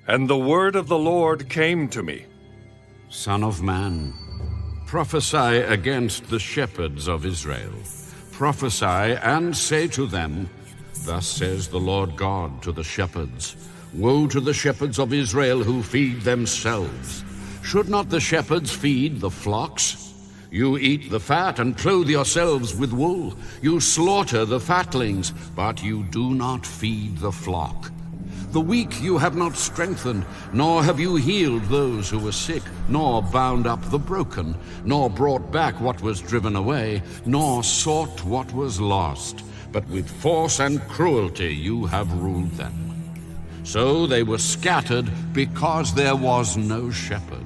And the word of the Lord came to me. Son of man, prophesy against the shepherds of Israel. Prophesy and say to them, Thus says the Lord God to the shepherds, Woe to the shepherds of Israel who feed themselves. Should not the shepherds feed the flocks? You eat the fat and clothe yourselves with wool. You slaughter the fatlings, but you do not feed the flock. The weak you have not strengthened, nor have you healed those who were sick, nor bound up the broken, nor brought back what was driven away, nor sought what was lost. But with force and cruelty you have ruled them. So they were scattered because there was no shepherd,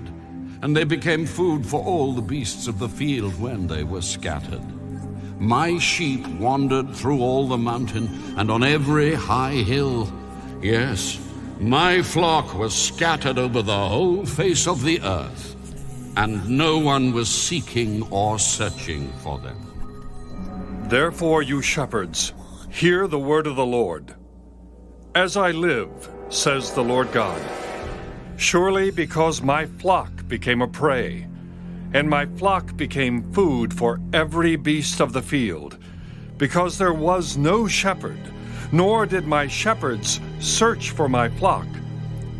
and they became food for all the beasts of the field when they were scattered. My sheep wandered through all the mountain and on every high hill. Yes, my flock was scattered over the whole face of the earth, and no one was seeking or searching for them. Therefore, you shepherds, hear the word of the Lord. As I live, says the Lord God, surely because my flock became a prey, and my flock became food for every beast of the field, because there was no shepherd, nor did my shepherds search for my flock,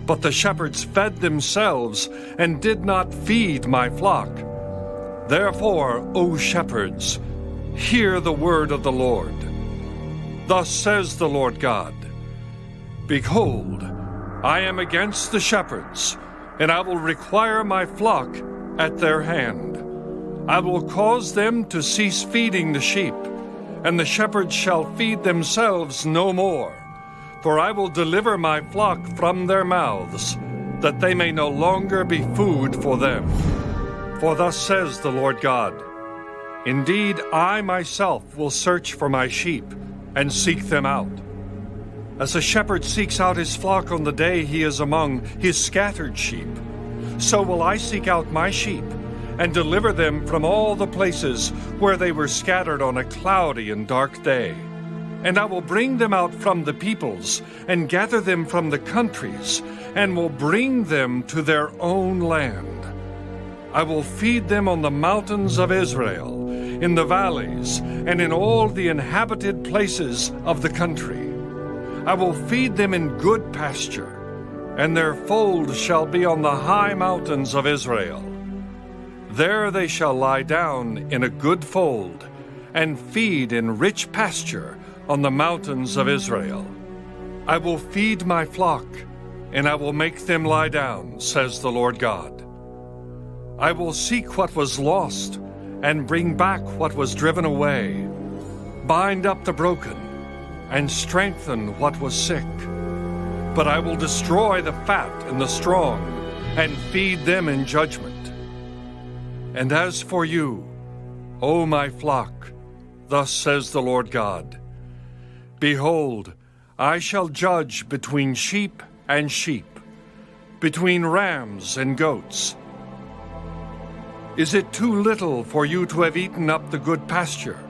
but the shepherds fed themselves and did not feed my flock. Therefore, O shepherds, hear the word of the Lord. Thus says the Lord God, Behold, I am against the shepherds, and I will require my flock at their hand. I will cause them to cease feeding the sheep, and the shepherds shall feed themselves no more. For I will deliver my flock from their mouths, that they may no longer be food for them. For thus says the Lord God, Indeed, I myself will search for my sheep and seek them out. As a shepherd seeks out his flock on the day he is among his scattered sheep, so will I seek out my sheep and deliver them from all the places where they were scattered on a cloudy and dark day. And I will bring them out from the peoples and gather them from the countries and will bring them to their own land. I will feed them on the mountains of Israel, in the valleys, and in all the inhabited places of the country. I will feed them in good pasture, and their fold shall be on the high mountains of Israel. There they shall lie down in a good fold, and feed in rich pasture on the mountains of Israel. I will feed my flock, and I will make them lie down, says the Lord God. I will seek what was lost, and bring back what was driven away, bind up the broken, and strengthen what was sick. But I will destroy the fat and the strong, and feed them in judgment. And as for you, O my flock, thus says the Lord God, Behold, I shall judge between sheep and sheep, between rams and goats. Is it too little for you to have eaten up the good pasture,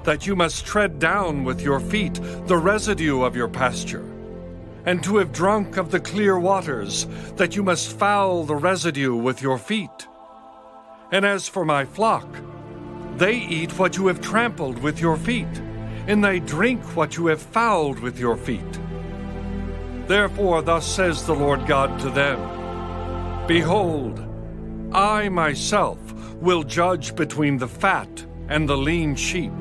that you must tread down with your feet the residue of your pasture, and to have drunk of the clear waters, that you must foul the residue with your feet? And as for my flock, they eat what you have trampled with your feet, and they drink what you have fouled with your feet. Therefore thus says the Lord God to them, Behold, I myself will judge between the fat and the lean sheep.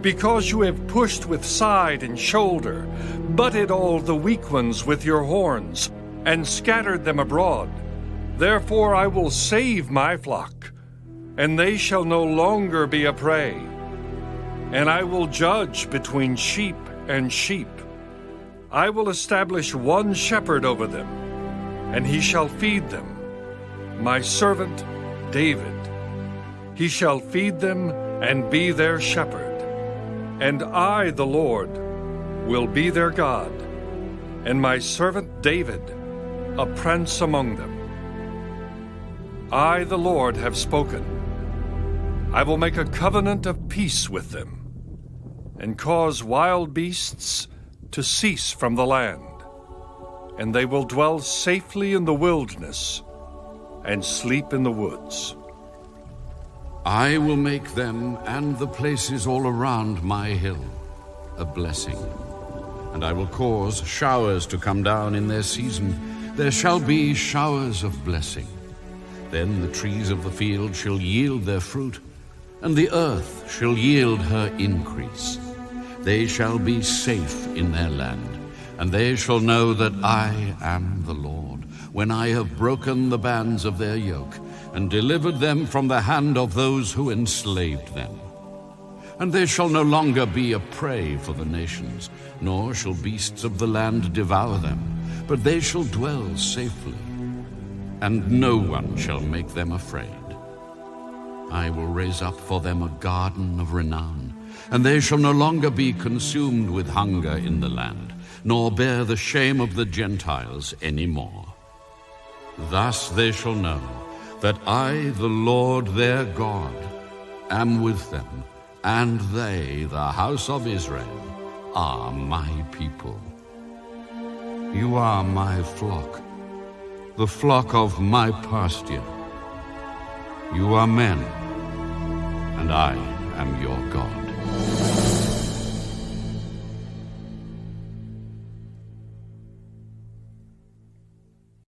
Because you have pushed with side and shoulder, butted all the weak ones with your horns, and scattered them abroad, therefore I will save my flock, and they shall no longer be a prey. And I will judge between sheep and sheep. I will establish one shepherd over them, and he shall feed them, my servant David. He shall feed them and be their shepherd. And I, the Lord, will be their God, and my servant David, a prince among them. I, the Lord, have spoken. I will make a covenant of peace with them, and cause wild beasts to cease from the land, and they will dwell safely in the wilderness and sleep in the woods. I will make them and the places all around my hill a blessing, and I will cause showers to come down in their season. There shall be showers of blessing. Then the trees of the field shall yield their fruit, and the earth shall yield her increase. They shall be safe in their land, and they shall know that I am the Lord, when I have broken the bands of their yoke, and delivered them from the hand of those who enslaved them. And they shall no longer be a prey for the nations, nor shall beasts of the land devour them, but they shall dwell safely, and no one shall make them afraid. I will raise up for them a garden of renown, and they shall no longer be consumed with hunger in the land, nor bear the shame of the Gentiles any more. Thus they shall know that I, the Lord their God, am with them, and they, the house of Israel, are my people. You are my flock, the flock of my pasture. You are men, and I am your God.